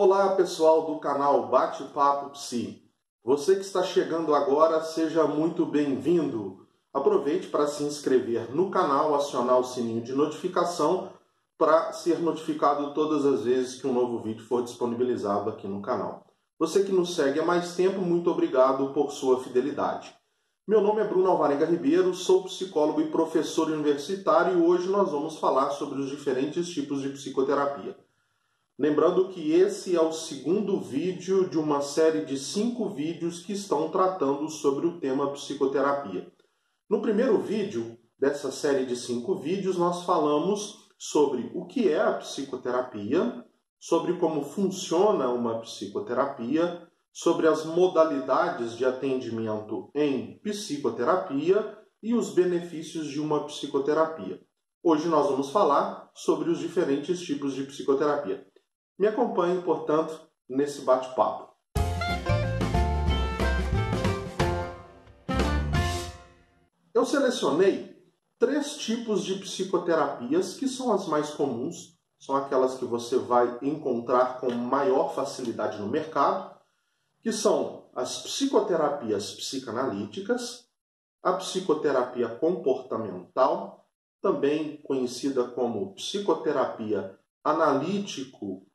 Olá pessoal do canal Bate-Papo Psi. Você que está chegando agora, seja muito bem-vindo. Aproveite para se inscrever no canal, acionar o sininho de notificação para ser notificado todas as vezes que um novo vídeo for disponibilizado aqui no canal. Você que nos segue há mais tempo, muito obrigado por sua fidelidade. Meu nome é Bruno Alvarenga Ribeiro, sou psicólogo e professor universitário e hoje nós vamos falar sobre os diferentes tipos de psicoterapia. Lembrando que esse é o segundo vídeo de uma série de 5 vídeos que estão tratando sobre o tema psicoterapia. No primeiro vídeo dessa série de 5 vídeos, nós falamos sobre o que é a psicoterapia, sobre como funciona uma psicoterapia, sobre as modalidades de atendimento em psicoterapia e os benefícios de uma psicoterapia. Hoje nós vamos falar sobre os diferentes tipos de psicoterapia. Me acompanhe, portanto, nesse bate-papo. Eu selecionei 3 tipos de psicoterapias que são as mais comuns, são aquelas que você vai encontrar com maior facilidade no mercado, que são as psicoterapias psicanalíticas, a psicoterapia comportamental, também conhecida como psicoterapia analítico-comportamental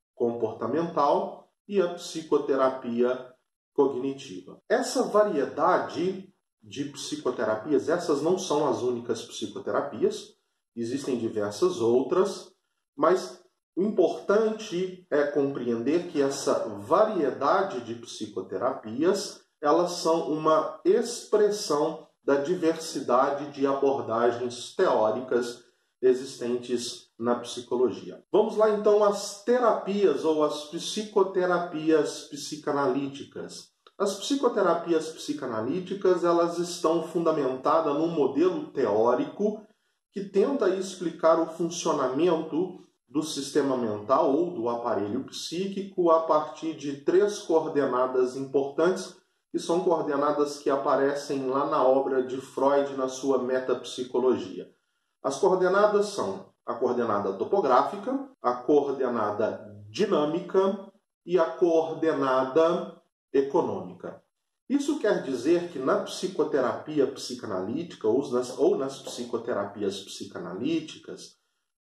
e a psicoterapia cognitiva. Essa variedade de psicoterapias, essas não são as únicas psicoterapias, existem diversas outras, mas o importante é compreender que essa variedade de psicoterapias, elas são uma expressão da diversidade de abordagens teóricas existentes na psicologia. Vamos lá então às terapias ou às psicoterapias psicanalíticas. As psicoterapias psicanalíticas, elas estão fundamentadas num modelo teórico que tenta explicar o funcionamento do sistema mental ou do aparelho psíquico a partir de 3 coordenadas importantes, que são coordenadas que aparecem lá na obra de Freud, na sua metapsicologia. As coordenadas são a coordenada topográfica, a coordenada dinâmica e a coordenada econômica. Isso quer dizer que na psicoterapia psicanalítica ou nas psicoterapias psicanalíticas,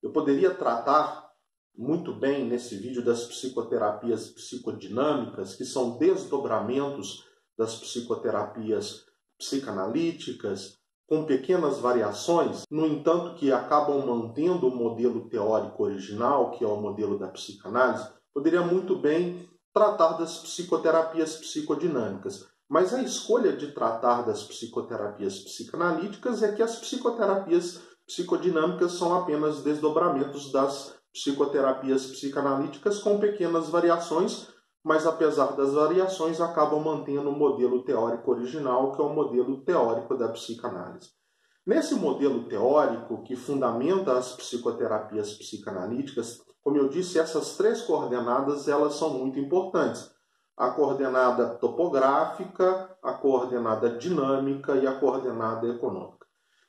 eu poderia tratar muito bem nesse vídeo das psicoterapias psicodinâmicas, que são desdobramentos das psicoterapias psicanalíticas, com pequenas variações, no entanto que acabam mantendo o modelo teórico original, que é o modelo da psicanálise. Poderia muito bem tratar das psicoterapias psicodinâmicas, mas a escolha de tratar das psicoterapias psicanalíticas é que as psicoterapias psicodinâmicas são apenas desdobramentos das psicoterapias psicanalíticas com pequenas variações, mas apesar das variações acabam mantendo o modelo teórico original, que é o modelo teórico da psicanálise. Nesse modelo teórico que fundamenta as psicoterapias psicanalíticas, como eu disse, essas 3 coordenadas elas são muito importantes. A coordenada topográfica, a coordenada dinâmica e a coordenada econômica.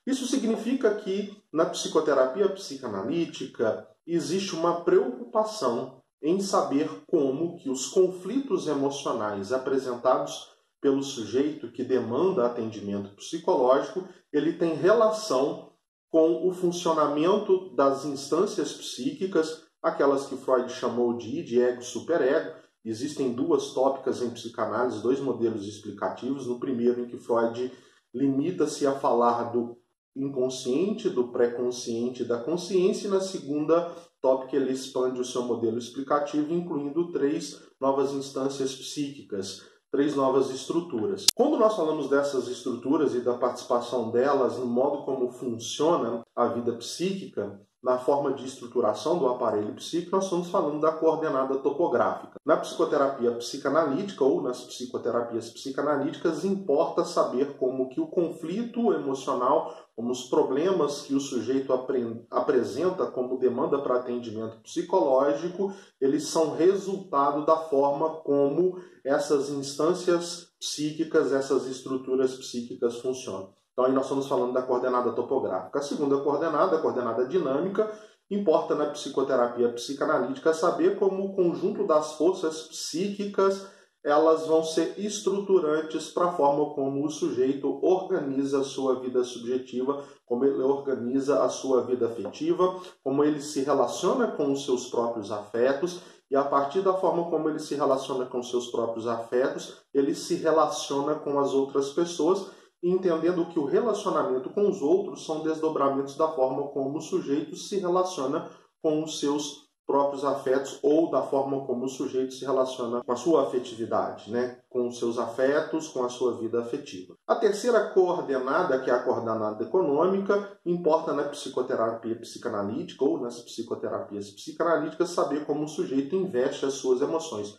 Isso significa que na psicoterapia psicanalítica existe uma preocupação em saber como que os conflitos emocionais apresentados pelo sujeito que demanda atendimento psicológico, ele tem relação com o funcionamento das instâncias psíquicas, aquelas que Freud chamou de id, ego, superego. Existem 2 tópicas em psicanálise, 2 modelos explicativos. No primeiro, em que Freud limita-se a falar do inconsciente, do pré-consciente e da consciência, e na segunda tópica ele expande o seu modelo explicativo, incluindo 3 novas instâncias psíquicas, 3 novas estruturas. Quando nós falamos dessas estruturas e da participação delas no modo como funciona a vida psíquica, na forma de estruturação do aparelho psíquico, nós estamos falando da coordenada topográfica. Na psicoterapia psicanalítica ou nas psicoterapias psicanalíticas, importa saber como que o conflito emocional, como os problemas que o sujeito apresenta como demanda para atendimento psicológico, eles são resultado da forma como essas instâncias psíquicas, essas estruturas psíquicas funcionam. Então, aí nós estamos falando da coordenada topográfica. A segunda coordenada, a coordenada dinâmica, Importa na psicoterapia psicanalítica saber como o conjunto das forças psíquicas elas vão ser estruturantes para a forma como o sujeito organiza a sua vida subjetiva, como ele organiza a sua vida afetiva, como ele se relaciona com os seus próprios afetos, e a partir da forma como ele se relaciona com os seus próprios afetos, ele se relaciona com as outras pessoas, entendendo que o relacionamento com os outros são desdobramentos da forma como o sujeito se relaciona com os seus próprios afetos ou da forma como o sujeito se relaciona com a sua afetividade, né? Com os seus afetos, com a sua vida afetiva. A terceira coordenada, que é a coordenada econômica, importa na psicoterapia psicanalítica ou nas psicoterapias psicanalíticas saber como o sujeito investe as suas emoções,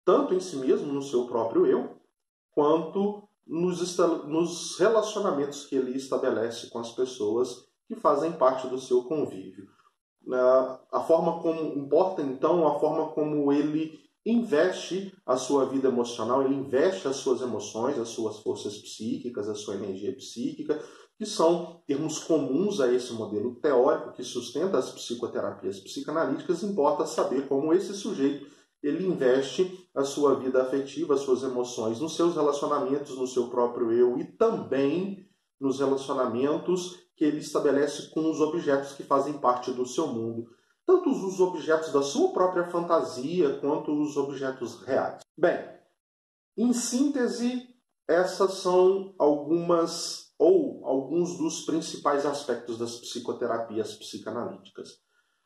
tanto em si mesmo, no seu próprio eu, quanto nos relacionamentos que ele estabelece com as pessoas que fazem parte do seu convívio. A forma como importa, então, a forma como ele investe a sua vida emocional, ele investe as suas emoções, as suas forças psíquicas, a sua energia psíquica, que são termos comuns a esse modelo teórico que sustenta as psicoterapias psicanalíticas. Importa saber como esse sujeito ele investe a sua vida afetiva, as suas emoções, nos seus relacionamentos, no seu próprio eu e também nos relacionamentos que ele estabelece com os objetos que fazem parte do seu mundo. Tanto os objetos da sua própria fantasia, quanto os objetos reais. Bem, em síntese, essas são alguns dos principais aspectos das psicoterapias psicanalíticas.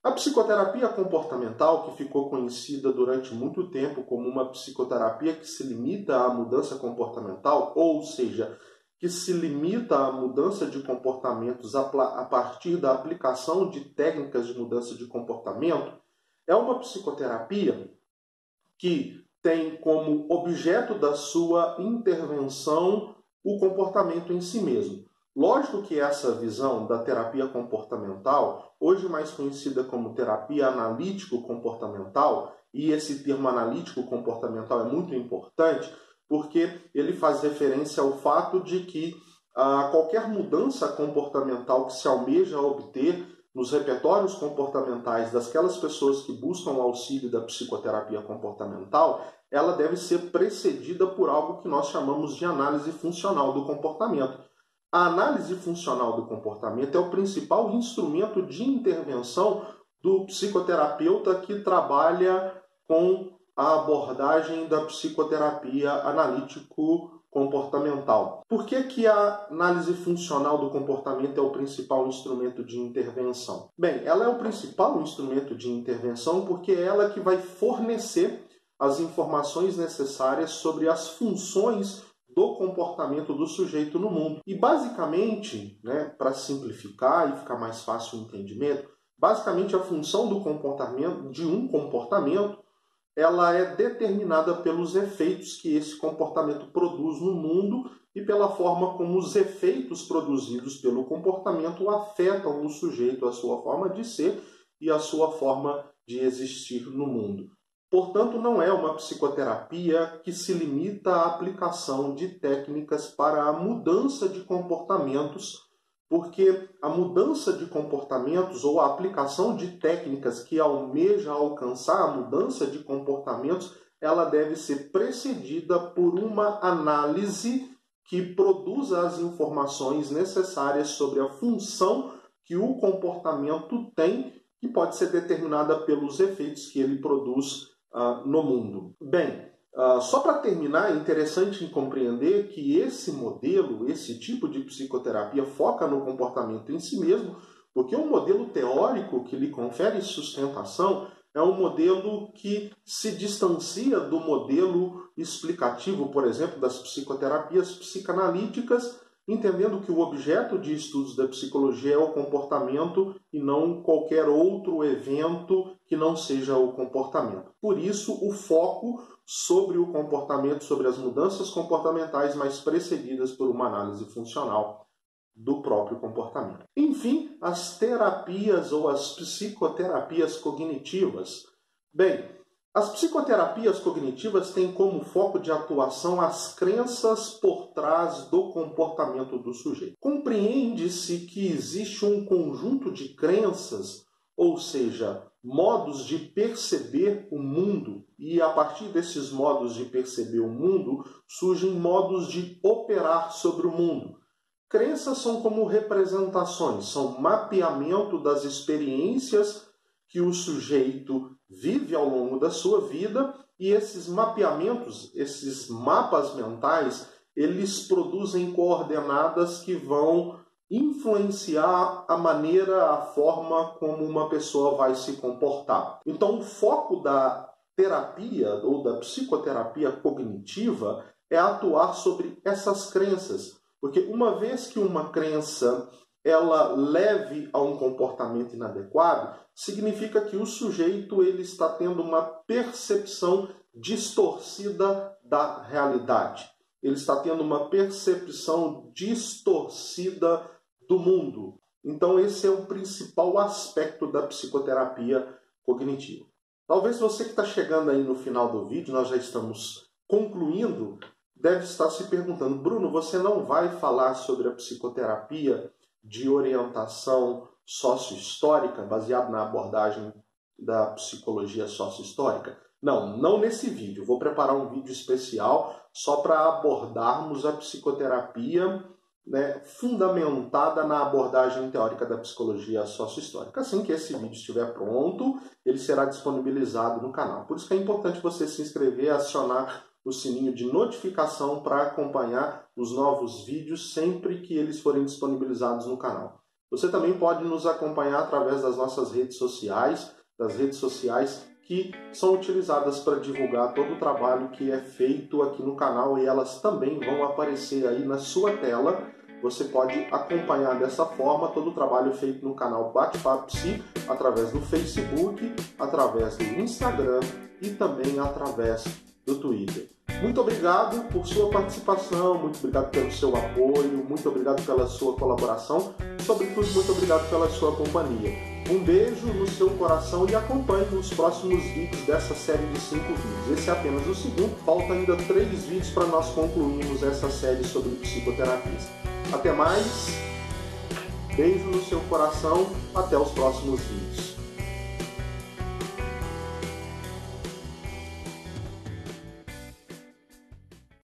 A psicoterapia comportamental, que ficou conhecida durante muito tempo como uma psicoterapia que se limita à mudança comportamental, ou seja, que se limita à mudança de comportamentos a partir da aplicação de técnicas de mudança de comportamento, é uma psicoterapia que tem como objeto da sua intervenção o comportamento em si mesmo. Lógico que essa visão da terapia comportamental, hoje mais conhecida como terapia analítico-comportamental, e esse termo analítico-comportamental é muito importante, porque ele faz referência ao fato de que qualquer mudança comportamental que se almeja obter nos repertórios comportamentais daquelas pessoas que buscam o auxílio da psicoterapia comportamental, ela deve ser precedida por algo que nós chamamos de análise funcional do comportamento. A análise funcional do comportamento é o principal instrumento de intervenção do psicoterapeuta que trabalha com a abordagem da psicoterapia analítico-comportamental. Por que a análise funcional do comportamento é o principal instrumento de intervenção? Bem, ela é o principal instrumento de intervenção porque é ela que vai fornecer as informações necessárias sobre as funções do comportamento do sujeito no mundo. E basicamente, para simplificar e ficar mais fácil o entendimento, basicamente a função do comportamento, de um comportamento, ela é determinada pelos efeitos que esse comportamento produz no mundo e pela forma como os efeitos produzidos pelo comportamento afetam o sujeito, a sua forma de ser e a sua forma de existir no mundo. Portanto, não é uma psicoterapia que se limita à aplicação de técnicas para a mudança de comportamentos, porque a mudança de comportamentos ou a aplicação de técnicas que almeja alcançar a mudança de comportamentos, ela deve ser precedida por uma análise que produza as informações necessárias sobre a função que o comportamento tem, que pode ser determinada pelos efeitos que ele produz no mundo. Bem, só para terminar, é interessante compreender que esse modelo, esse tipo de psicoterapia foca no comportamento em si mesmo, porque o modelo teórico que lhe confere sustentação é um modelo que se distancia do modelo explicativo, por exemplo, das psicoterapias psicanalíticas, entendendo que o objeto de estudos da psicologia é o comportamento e não qualquer outro evento que não seja o comportamento. Por isso, o foco sobre o comportamento, sobre as mudanças comportamentais, mas precedidas por uma análise funcional do próprio comportamento. Enfim, as terapias ou as psicoterapias cognitivas. Bem, as psicoterapias cognitivas têm como foco de atuação as crenças por trás do comportamento do sujeito. Compreende-se que existe um conjunto de crenças ou seja, modos de perceber o mundo, e a partir desses modos de perceber o mundo, surgem modos de operar sobre o mundo. Crenças são como representações, são mapeamento das experiências que o sujeito vive ao longo da sua vida, e esses mapeamentos, esses mapas mentais, eles produzem coordenadas que vão influenciar a maneira, a forma como uma pessoa vai se comportar. Então, o foco da terapia ou da psicoterapia cognitiva é atuar sobre essas crenças, porque uma vez que uma crença ela leve a um comportamento inadequado, significa que o sujeito ele está tendo uma percepção distorcida da realidade. Ele está tendo uma percepção distorcida do mundo. Então, esse é o principal aspecto da psicoterapia cognitiva. Talvez você que está chegando aí no final do vídeo, nós já estamos concluindo, deve estar se perguntando, Bruno, você não vai falar sobre a psicoterapia de orientação sócio-histórica, baseado na abordagem da psicologia sócio-histórica? Não, não nesse vídeo. Vou preparar um vídeo especial só para abordarmos a psicoterapia, fundamentada na abordagem teórica da psicologia sócio-histórica. Assim que esse vídeo estiver pronto, ele será disponibilizado no canal. Por isso que é importante você se inscrever e acionar o sininho de notificação para acompanhar os novos vídeos sempre que eles forem disponibilizados no canal. Você também pode nos acompanhar através das nossas redes sociais, que são utilizadas para divulgar todo o trabalho que é feito aqui no canal, e elas também vão aparecer aí na sua tela. Você pode acompanhar dessa forma todo o trabalho feito no canal Bate-Papo Psi, através do Facebook, através do Instagram e também através do Twitter. Muito obrigado por sua participação, muito obrigado pelo seu apoio, muito obrigado pela sua colaboração, sobretudo muito obrigado pela sua companhia. Um beijo no seu coração e acompanhe os próximos vídeos dessa série de 5 vídeos. Esse é apenas o segundo, faltam ainda 3 vídeos para nós concluirmos essa série sobre psicoterapias. Até mais, beijo no seu coração, até os próximos vídeos.